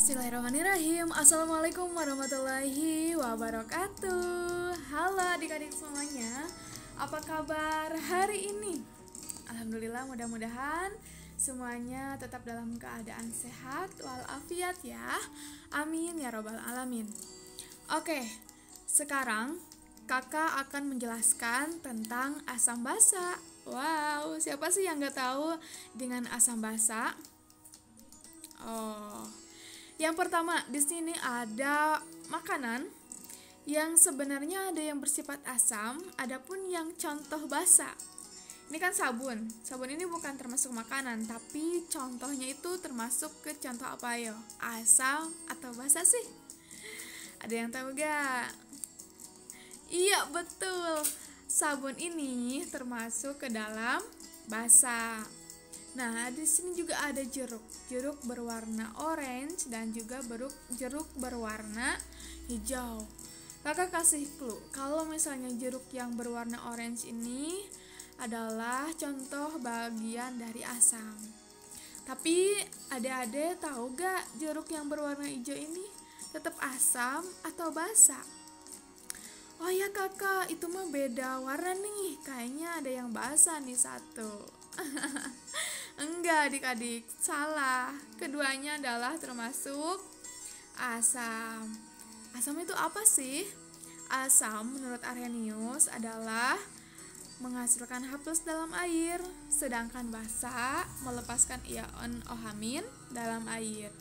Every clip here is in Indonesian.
Bismillahirrahmanirrahim. Assalamualaikum warahmatullahi wabarakatuh. Halo adik-adik semuanya, apa kabar hari ini? Alhamdulillah, mudah-mudahan semuanya tetap dalam keadaan sehat walafiat ya. Amin ya robbal alamin. Oke, sekarang kakak akan menjelaskan tentang asam basa. Wow, siapa sih yang gak tahu dengan asam basa? Oh, yang pertama di sini ada makanan yang sebenarnya ada yang bersifat asam, adapun yang contoh basa. Ini kan sabun. Sabun ini bukan termasuk makanan, tapi contohnya itu termasuk ke contoh apa yo? Asam atau basa sih? Ada yang tahu gak? Iya betul. Sabun ini termasuk ke dalam basa. Nah, di sini juga ada jeruk. Jeruk berwarna orange dan juga jeruk berwarna hijau. Kakak kasih clue. Kalau misalnya jeruk yang berwarna orange ini adalah contoh bagian dari asam. Tapi adik-adik tahu gak jeruk yang berwarna hijau ini tetap asam atau basa? Oh ya kakak, itu mah beda warna nih. Kayaknya ada yang basa nih satu. Enggak adik-adik, salah. Keduanya adalah termasuk asam. Asam itu apa sih? Asam menurut Arrhenius adalah menghasilkan H+ dalam air, sedangkan basa melepaskan ion OH- dalam air.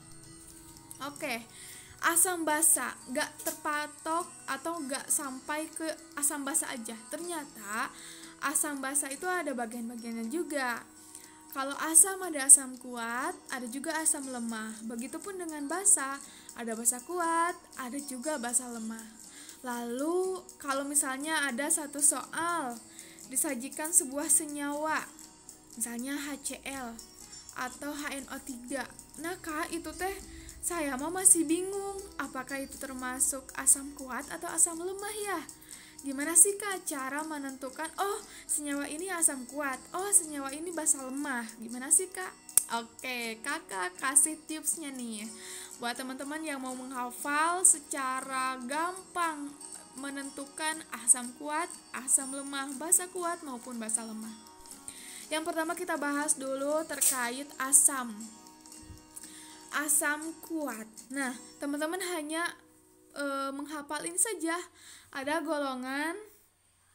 Oke, asam basa gak terpatok atau gak sampai ke asam basa aja. Ternyata asam basa itu ada bagian-bagiannya juga. Kalau asam ada asam kuat, ada juga asam lemah. Begitupun dengan basa, ada basa kuat, ada juga basa lemah. Lalu kalau misalnya ada satu soal disajikan sebuah senyawa, misalnya HCl atau HNO3. Nah kak, itu teh saya mah masih bingung apakah itu termasuk asam kuat atau asam lemah ya. Gimana sih kak cara menentukan senyawa ini asam kuat, senyawa ini basa lemah? Gimana sih kak? Oke, kakak kasih tipsnya nih buat teman-teman yang mau menghafal secara gampang menentukan asam kuat, asam lemah, basa kuat maupun basa lemah. Yang pertama kita bahas dulu terkait asam kuat. Nah, teman-teman hanya menghafal ini saja. Ada golongan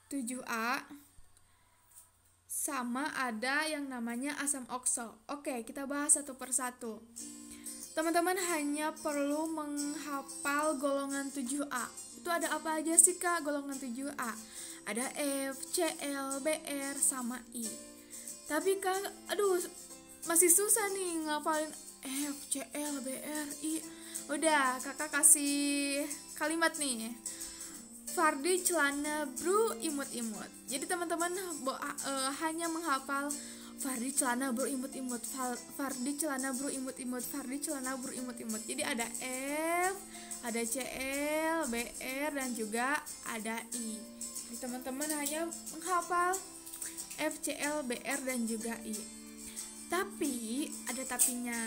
7A sama ada yang namanya asam okso. Oke, kita bahas satu persatu. Teman-teman hanya perlu menghafal golongan 7A. Itu ada apa aja sih kak golongan 7A? Ada F, Cl, Br, sama I. Tapi kak, masih susah nih ngapalin F, Cl, Br, I. Udah, kakak kasih kalimat nih. Fardi celana bro imut-imut. Jadi teman-teman hanya menghafal Fardi celana bro imut-imut, Fardi celana bro imut-imut, Fardi celana bro imut-imut. Jadi ada F, ada Cl, Br, dan juga ada I. Jadi teman-teman hanya menghafal F, Cl, Br, dan juga I. Tapi ada tapinya.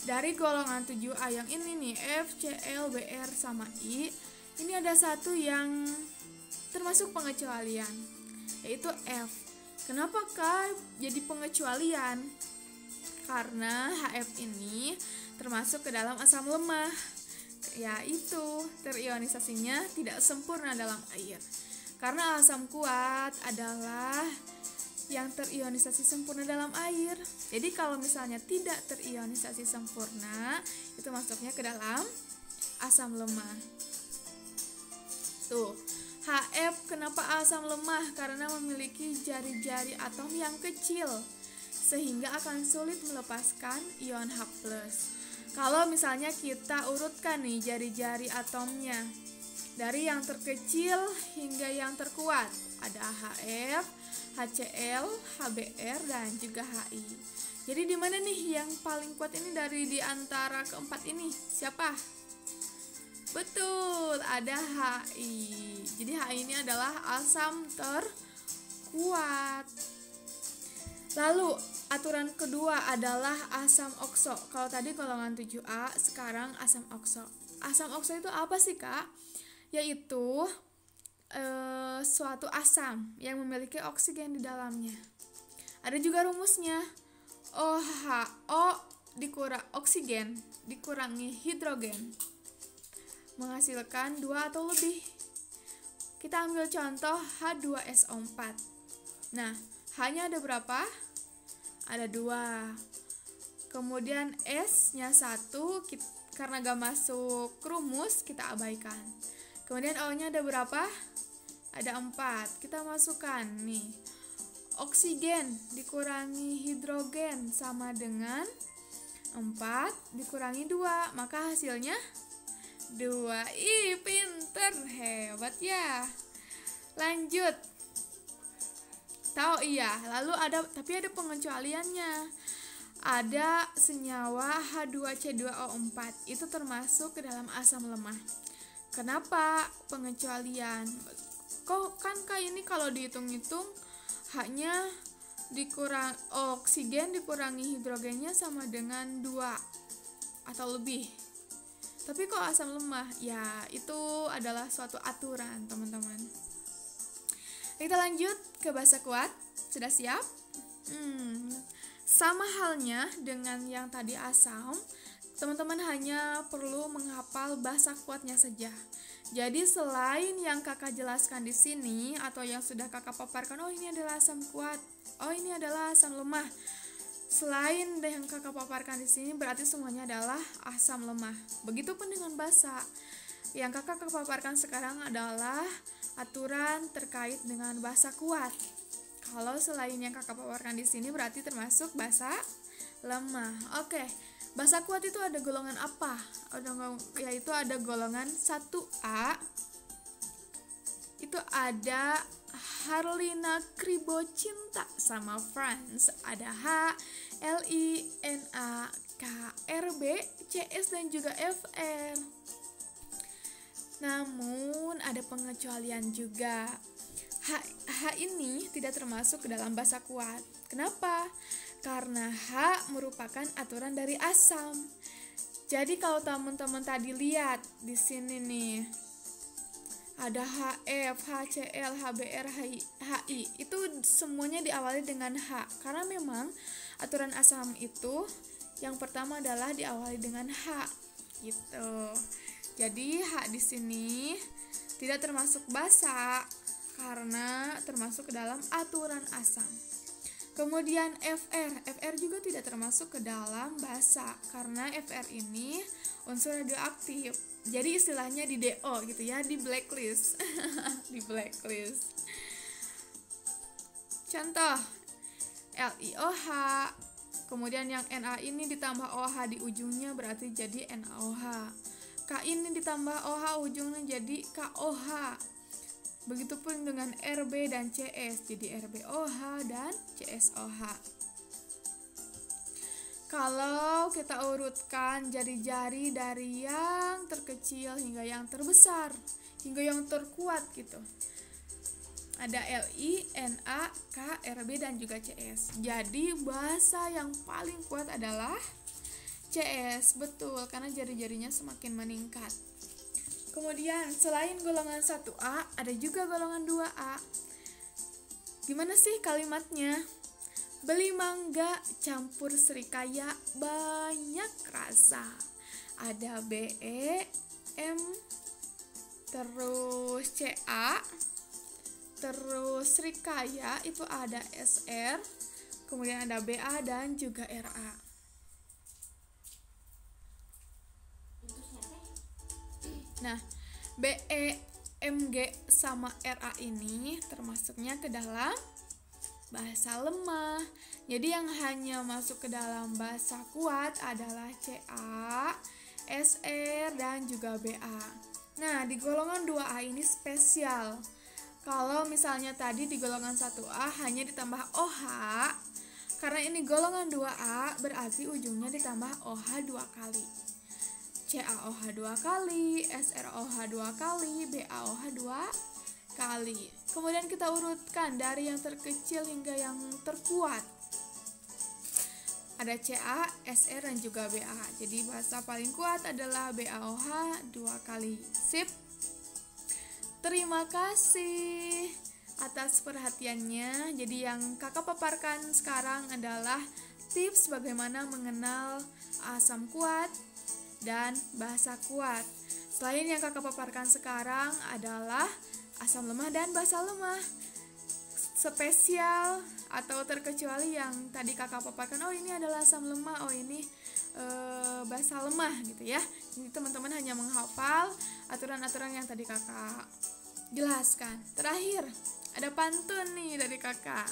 Dari golongan 7A yang ini nih, F, Cl, Br, sama I, ini ada satu yang termasuk pengecualian, yaitu F. Kenapa kak jadi pengecualian? Karena Hf ini termasuk ke dalam asam lemah, yaitu terionisasinya tidak sempurna dalam air. Karena asam kuat adalah yang terionisasi sempurna dalam air. Jadi kalau misalnya tidak terionisasi sempurna, itu masuknya ke dalam asam lemah. Tuh, Hf kenapa asam lemah? Karena memiliki jari-jari atom yang kecil, sehingga akan sulit melepaskan ion H+. Kalau misalnya kita urutkan nih jari-jari atomnya, dari yang terkecil hingga yang terkuat, ada Hf, HCl, HBr, dan juga Hi. Jadi di mana nih yang paling kuat ini dari di antara keempat ini? Siapa? Betul, ada Hi. Jadi Hi ini adalah asam terkuat. Lalu aturan kedua adalah asam okso. Kalau tadi golongan 7A, sekarang asam okso. Asam okso itu apa sih, Kak? Yaitu suatu asam yang memiliki oksigen di dalamnya. Ada juga rumusnya. OHO oksigen dikurangi hidrogen menghasilkan 2 atau lebih. Kita ambil contoh H2SO4. Nah, H-nya ada berapa? Ada 2. Kemudian S-nya 1, karena gak masuk rumus, kita abaikan. Kemudian O-nya ada berapa? Ada 4. Kita masukkan nih. Oksigen dikurangi hidrogen sama dengan 4 dikurangi 2. Maka hasilnya 2. Ih, pinter, hebat ya. Lanjut. Tahu iya, lalu ada pengecualiannya. Ada senyawa H2C2O4, itu termasuk ke dalam asam lemah. Kenapa pengecualian? Kok kan kayak ini kalau dihitung-hitung H-nya oksigen dikurangi hidrogennya sama dengan 2 atau lebih. Tapi kok asam lemah? Ya, itu adalah suatu aturan, teman-teman. Kita lanjut ke basa kuat. Sudah siap? Sama halnya dengan yang tadi asam, teman-teman hanya perlu menghafal basa kuatnya saja. Jadi selain yang kakak jelaskan di sini atau yang sudah kakak paparkan, oh ini adalah asam kuat, oh ini adalah asam lemah. Selain yang kakak paparkan di sini berarti semuanya adalah asam lemah. Begitupun dengan basa. Yang kakak paparkan sekarang adalah aturan terkait dengan basa kuat. Kalau selain yang kakak paparkan di sini berarti termasuk basa lemah. Oke, basa kuat itu ada golongan apa? Yaitu ada golongan 1A. Itu ada Harlina Kribocinta sama Franz. Ada H, Li, Na, K, Rb, Cs dan juga Fr. Namun ada pengecualian juga. H ini tidak termasuk ke dalam basa kuat. Kenapa? Karena H merupakan aturan dari asam. Jadi kalau teman-teman tadi lihat di sini nih, ada HF, HCl, HBr, HI, itu semuanya diawali dengan H. Karena memang aturan asam itu yang pertama adalah diawali dengan H, gitu. Jadi H di sini tidak termasuk basa karena termasuk ke dalam aturan asam. Kemudian Fr juga tidak termasuk ke dalam basa karena Fr ini unsur radioaktif. Jadi istilahnya di DO gitu ya, di blacklist. Di blacklist. Contoh LiOH. Kemudian yang Na ini ditambah OH di ujungnya berarti jadi NaOH. K ini ditambah OH ujungnya jadi KOH. Begitupun dengan Rb dan Cs, jadi RbOH dan CsOH. Kalau kita urutkan jari-jari dari yang terkecil hingga yang terbesar, hingga yang terkuat gitu. Ada Li, Na, K, Rb dan juga Cs. Jadi basa yang paling kuat adalah Cs, betul, karena jari-jarinya semakin meningkat. Kemudian selain golongan 1A, ada juga golongan 2A. Gimana sih kalimatnya? Beli mangga campur serikaya banyak rasa. Ada BE, M, terus CA, terus serikaya itu ada SR, kemudian ada BA dan juga RA. Nah, BE, MG sama RA ini termasuknya ke dalam basa lemah. Jadi yang hanya masuk ke dalam basa kuat adalah CA, SR dan juga BA. Nah, di golongan 2A ini spesial. Kalau misalnya tadi di golongan 1A hanya ditambah OH, karena ini golongan 2A berarti ujungnya ditambah OH 2 kali. CaOH 2 kali, SrOH 2 kali, BaOH 2 kali. Kemudian kita urutkan dari yang terkecil hingga yang terkuat. Ada CA, SR, dan juga BA. Jadi bahasa paling kuat adalah BAOH 2 kali. Sip. Terima kasih atas perhatiannya. Jadi yang kakak paparkan sekarang adalah tips bagaimana mengenal asam kuat dan basa kuat. Selain yang kakak paparkan sekarang adalah asam lemah dan basa lemah. Spesial atau terkecuali yang tadi kakak paparkan, oh ini adalah asam lemah, oh ini basa lemah gitu ya. Jadi teman-teman hanya menghafal aturan-aturan yang tadi kakak jelaskan. Terakhir ada pantun nih dari kakak.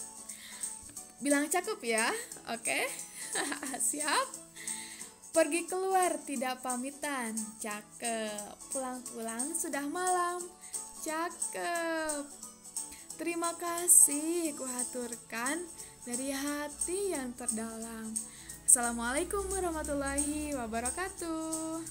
Bilang cakep ya, oke? Siap? Pergi keluar tidak pamitan, cakep. Pulang-pulang sudah malam, cakep. Terima kasih kuhaturkan dari hati yang terdalam. Assalamualaikum warahmatullahi wabarakatuh.